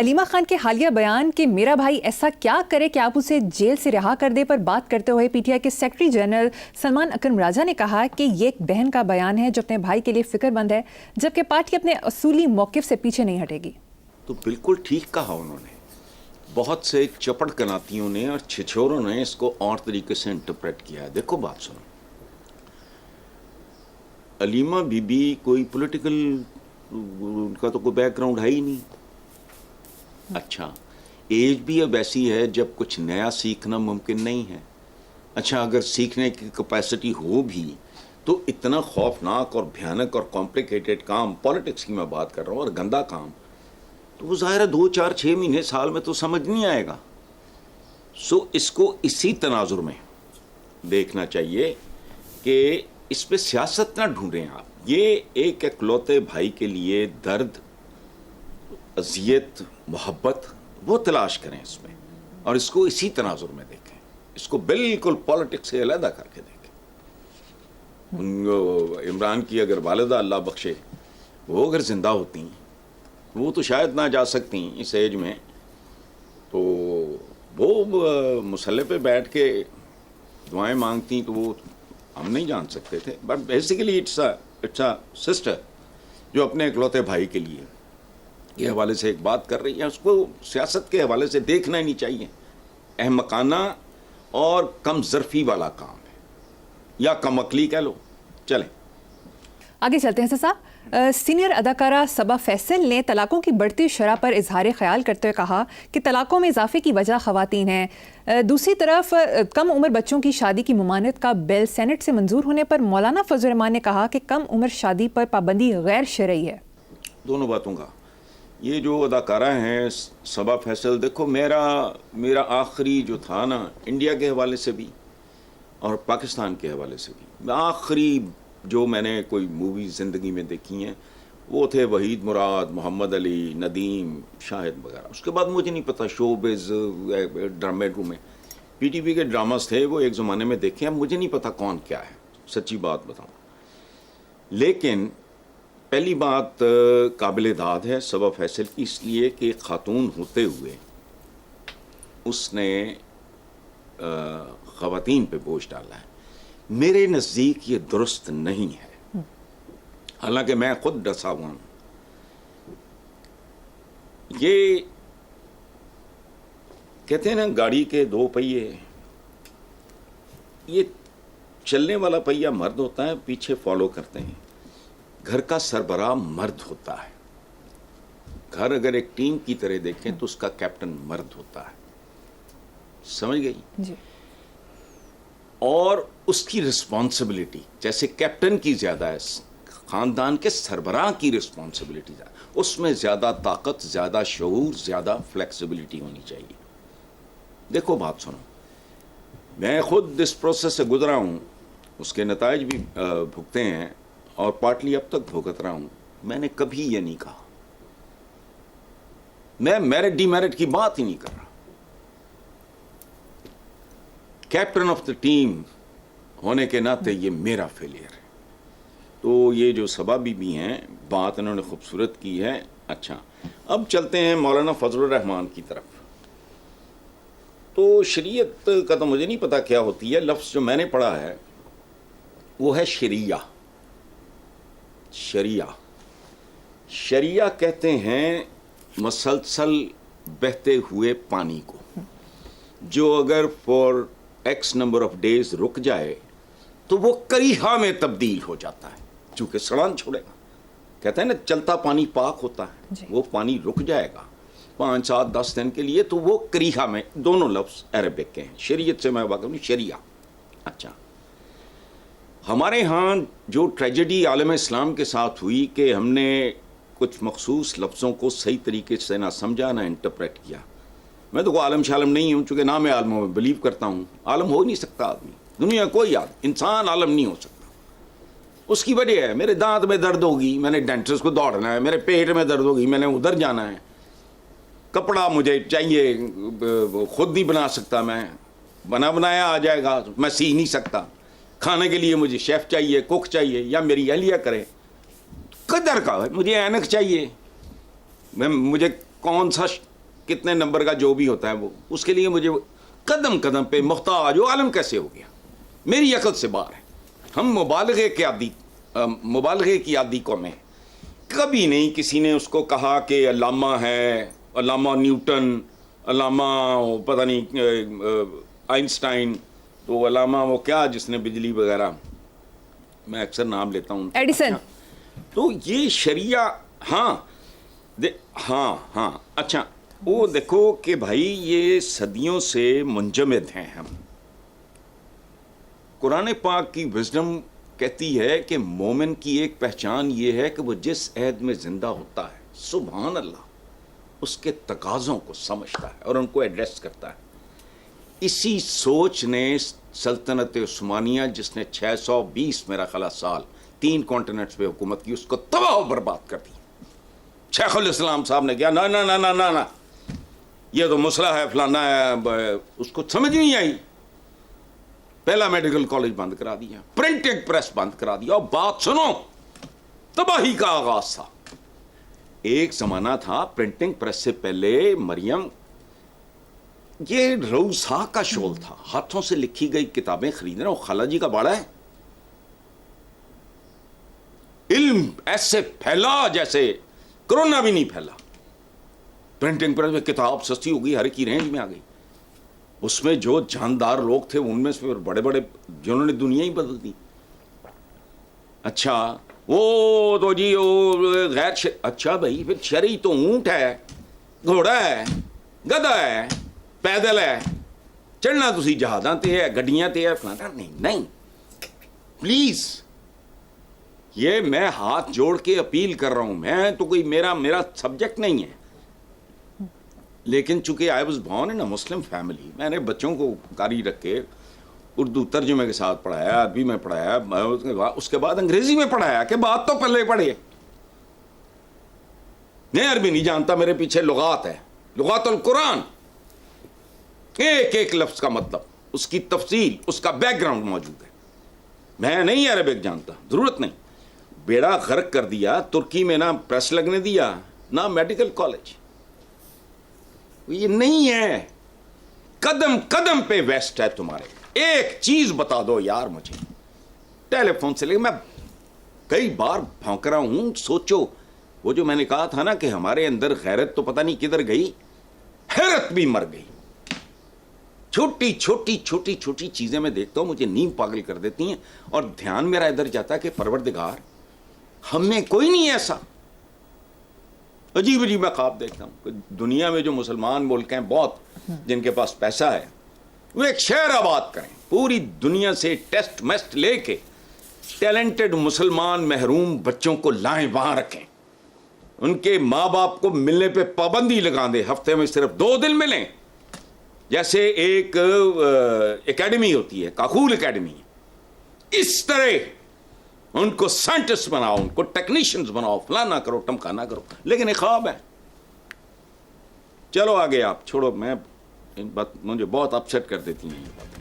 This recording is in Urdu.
علیمہ خان کے حالیہ بیان کہ میرا بھائی ایسا کیا کرے کہ آپ اسے جیل سے رہا کر دے پر بات کرتے ہوئے پی ٹی آئی کے سیکرٹری جنرل سلمان اکرم راجہ نے کہا کہ یہ ایک بہن کا بیان ہے جو اپنے بھائی کے لیے فکر مند ہے، جبکہ پارٹی اپنے اصولی موقف سے پیچھے نہیں ہٹے گی۔ تو بالکل ٹھیک کہا انہوں نے۔ بہت سے چپڑ کناتیوں نے اور چھچوروں نے اس کو اور طریقے سے انٹرپریٹ کیا ہے۔ دیکھو بات سنو، علیمہ بی بی کوئی پولیٹیکل، ان کا تو کوئی بیک گراؤنڈ ہے ہی نہیں۔ اچھا، ایج بھی اب ایسی ہے جب کچھ نیا سیکھنا ممکن نہیں ہے۔ اچھا، اگر سیکھنے کی کیپیسٹی ہو بھی تو اتنا خوفناک اور بھیانک اور کمپلیکیٹڈ کام، پالیٹکس کی میں بات کر رہا ہوں، اور گندا کام، تو وہ ظاہر ہے 2 4 6 مہینے سال میں تو سمجھ نہیں آئے گا۔ اس کو اسی تناظر میں دیکھنا چاہیے کہ اس پہ سیاست نہ ڈھونڈیں آپ۔ یہ ایک اکلوتے بھائی کے لیے درد، اذیت، محبت وہ تلاش کریں اس میں، اور اس کو اسی تناظر میں دیکھیں، اس کو بالکل پالیٹکس سے علیحدہ کر کے دیکھیں۔ عمران کی اگر والدہ اللہ بخشے وہ اگر زندہ ہوتی، وہ تو شاید نہ جا سکتی اس ایج میں، تو وہ مسلح پہ بیٹھ کے دعائیں مانگتی تو وہ ہم نہیں جان سکتے تھے۔ But basically it's a sister جو اپنے اکلوتے بھائی کے لیے کے حوالے سے ایک بات کر رہی ہے، اس کو سیاست کے حوالے سے دیکھنا ہی نہیں چاہیے۔ احمقانہ اور کم ظرفی والا کام ہے، یا کم عقلی کہہ لو۔ چلیں آگے چلتے ہیں صاحب۔ سینئر اداکارہ صبا فیصل نے طلاقوں کی بڑھتی شرح پر اظہار خیال کرتے ہوئے کہا کہ طلاقوں میں اضافے کی وجہ خواتین ہیں۔ دوسری طرف کم عمر بچوں کی شادی کی ممانعت کا بل سینٹ سے منظور ہونے پر مولانا فضل الرحمان نے کہا کہ کم عمر شادی پر پابندی غیر شرعی ہے۔ دونوں باتوں کا یہ جو اداکارہ ہیں صبا فیصل، دیکھو میرا آخری جو تھا نا، انڈیا کے حوالے سے بھی اور پاکستان کے حوالے سے بھی، آخری جو میں نے کوئی مووی زندگی میں دیکھی ہیں وہ تھے وحید مراد، محمد علی، ندیم، شاہد وغیرہ۔ اس کے بعد مجھے نہیں پتہ، شوبز، ڈرامے میں پی ٹی وی کے ڈراماز تھے وہ ایک زمانے میں دیکھے ہیں، مجھے نہیں پتہ کون کیا ہے، سچی بات بتاؤں۔ لیکن پہلی بات قابل داد ہے صبا فیصل کی، اس لیے کہ خاتون ہوتے ہوئے اس نے خواتین پہ بوجھ ڈالا ہے۔ میرے نزدیک یہ درست نہیں ہے، حالانکہ میں خود ڈسا ہوا ہوں۔ یہ کہتے ہیں نا گاڑی کے 2 پہیے، یہ چلنے والا پہیہ مرد ہوتا ہے، پیچھے فالو کرتے ہیں۔ گھر کا سربراہ مرد ہوتا ہے، گھر اگر ایک ٹیم کی طرح دیکھیں تو اس کا کیپٹن مرد ہوتا ہے، سمجھ گئی جی۔ اور اس کی رسپانسبلٹی جیسے کیپٹن کی زیادہ ہے، خاندان کے سربراہ کی رسپانسبلٹی زیادہ، اس میں زیادہ طاقت، زیادہ شعور، زیادہ فلیکسیبلٹی ہونی چاہیے۔ دیکھو بات سنو، میں خود اس پروسیس سے گزرا ہوں، اس کے نتائج بھی بھگتے ہیں، اور پارٹلی اب تک بھگت رہا ہوں۔ میں نے کبھی یہ نہیں کہا، میں میرٹ ڈی میرٹ کی بات ہی نہیں کر رہا۔ کیپٹن آف دا ٹیم ہونے کے ناطے یہ میرا فیلئر ہے۔ تو یہ جو صبا بی بی ہیں، بات انہوں نے خوبصورت کی ہے۔ اچھا، اب چلتے ہیں مولانا فضل الرحمان کی طرف۔ تو شریعت کا تو مجھے نہیں پتا کیا ہوتی ہے، لفظ جو میں نے پڑھا ہے وہ ہے شریعہ۔ شریعہ کہتے ہیں مسلسل بہتے ہوئے پانی کو، جو اگر four x number of days رک جائے تو وہ کریحہ میں تبدیل ہو جاتا ہے، چونکہ سڑان چھوڑے گا۔ کہتے ہیں نا چلتا پانی پاک ہوتا ہے، جی۔ وہ پانی رک جائے گا 5 7 10 دن کے لیے تو وہ کریحہ میں، دونوں لفظ عربک کے ہیں، شریعت سے میں واقف ہوں، شریعہ۔ اچھا، ہمارے ہاں جو ٹریجڈی عالم اسلام کے ساتھ ہوئی کہ ہم نے کچھ مخصوص لفظوں کو صحیح طریقے سے نہ سمجھا نہ انٹرپریٹ کیا۔ میں تو کوئی عالم شالم نہیں ہوں، چونکہ نام عالموں میں بلیو کرتا ہوں۔ عالم ہو نہیں سکتا آدمی، دنیا کوئی انسان عالم نہیں ہو سکتا۔ اس کی وجہ ہے میرے دانت میں درد ہوگی، میں نے ڈینٹسٹ کو دوڑنا ہے، میرے پیٹ میں درد ہوگی، میں نے ادھر جانا ہے، کپڑا مجھے چاہیے، خود نہیں بنا سکتا، میں بنایا آ جائے گا، میں سی نہیں سکتا، کھانے کے لیے مجھے شیف چاہیے، کوک چاہیے، یا میری اہلیہ کرے، قدر کا مجھے اینک چاہیے، مجھے کون سا کتنے نمبر کا جو بھی ہوتا ہے وہ، اس کے لیے مجھے قدم قدم پہ محتاج ہو، عالم کیسے ہو گیا، میری عقل سے باہر ہے. ہم مبالغے کی عادی قوم ہیں. کبھی نہیں کسی نے اس کو کہا کہ علامہ ہے، علامہ نیوٹن، علامہ پتہ نہیں آئنسٹائن، تو علامہ وہ کیا جس نے بجلی وغیرہ، میں اکثر نام لیتا ہوں، ایڈیسن. تو یہ شریعہ. ہاں ہاں اچھا، وہ دیکھو کہ بھائی یہ صدیوں سے منجمد ہیں ہم. قرآن پاک کی وزڈم کہتی ہے کہ مومن کی ایک پہچان یہ ہے کہ وہ جس عہد میں زندہ ہوتا ہے، سبحان اللہ، اس کے تقاضوں کو سمجھتا ہے اور ان کو ایڈریس کرتا ہے. اسی سوچ نے سلطنت عثمانیہ، جس نے 620 میرا خلا سال 3 کانٹیننٹس پہ حکومت کی، اس کو تباہ و برباد کر دی. شیخ الاسلام صاحب نے کیا نا نا نا نا نا نا یہ تو مسئلہ ہے فلانا ہے، اس کو سمجھ نہیں آئی. پہلا میڈیکل کالج بند کرا دیا، پرنٹنگ پریس بند کرا دیا، اور بات سنو، تباہی کا آغاز تھا. ایک زمانہ تھا پرنٹنگ پریس سے پہلے مریم، یہ روسا کا شول تھا، ہاتھوں سے لکھی گئی کتابیں خریدنا وہ خالہ جی کا باڑا ہے. علم ایسے پھیلا جیسے کرونا بھی نہیں پھیلا. پرنٹنگ پریس میں کتاب سستی ہو گئی، ہر کی رینج میں آ گئی. اس میں جو جاندار لوگ تھے ان میں سے بڑے بڑے جنہوں نے دنیا ہی بدل دی. اچھا وہ تو جی وہ غیر اچھا بھائی پھر شرعی تو اونٹ ہے، گھوڑا ہے، گدھا ہے، پیدل ہے، چڑھنا تسی جہازاں تے ہے، گڈیاں تے ہے، فلانا. نہیں پلیز، یہ میں ہاتھ جوڑ کے اپیل کر رہا ہوں. میں تو کوئی میرا سبجیکٹ نہیں ہے، لیکن چونکہ I was born in a Muslim family, میں نے بچوں کو قاری رکھ کے اردو ترجمے کے ساتھ پڑھایا، عربی میں پڑھایا، اس کے بعد انگریزی میں پڑھایا کہ بات تو پہلے پڑھے. میں عربی نہیں جانتا، میرے پیچھے لغات ہے، لغات القرآن، ایک ایک لفظ کا مطلب، اس کی تفصیل، اس کا بیک گراؤنڈ موجود ہے. میں نہیں عربک جانتا، ضرورت نہیں. بیڑا غرق کر دیا ترکی میں، نہ پریس لگنے دیا، نہ میڈیکل کالج. یہ نہیں ہے، قدم قدم پہ ویسٹ ہے تمہارے. ایک چیز بتا دو یار مجھے، ٹیلی فون سے لے میں کئی بار بھونک رہا ہوں. سوچو وہ جو میں نے کہا تھا نا کہ ہمارے اندر غیرت تو پتہ نہیں کدھر گئی، حیرت بھی مر گئی. چھوٹی چھوٹی چھوٹی چھوٹی چیزیں میں دیکھتا ہوں مجھے نیند پاگل کر دیتی ہیں، اور دھیان میرا ادھر جاتا ہے کہ پروردگار ہم میں کوئی نہیں ایسا. عجیب عجیب میں خواب دیکھتا ہوں کہ دنیا میں جو مسلمان ملک ہیں بہت، جن کے پاس پیسہ ہے، وہ ایک شہر آباد کریں، پوری دنیا سے ٹیسٹ میسٹ لے کے ٹیلنٹڈ مسلمان محروم بچوں کو لائیں وہاں رکھیں، ان کے ماں باپ کو ملنے پہ پابندی لگا دیں، ہفتے میں صرف 2 دن ملیں. جیسے ایک اکیڈمی ہوتی ہے، کاکول اکیڈمی، اس طرح ان کو سائنٹسٹ بناؤ، ان کو ٹیکنیشینز بناؤ، فلانا کرو ٹمکانا کرو. لیکن ایک خواب ہے. چلو آگے آپ چھوڑو، میں مجھے بہت اپسیٹ کر دیتی ہیں یہ باتیں.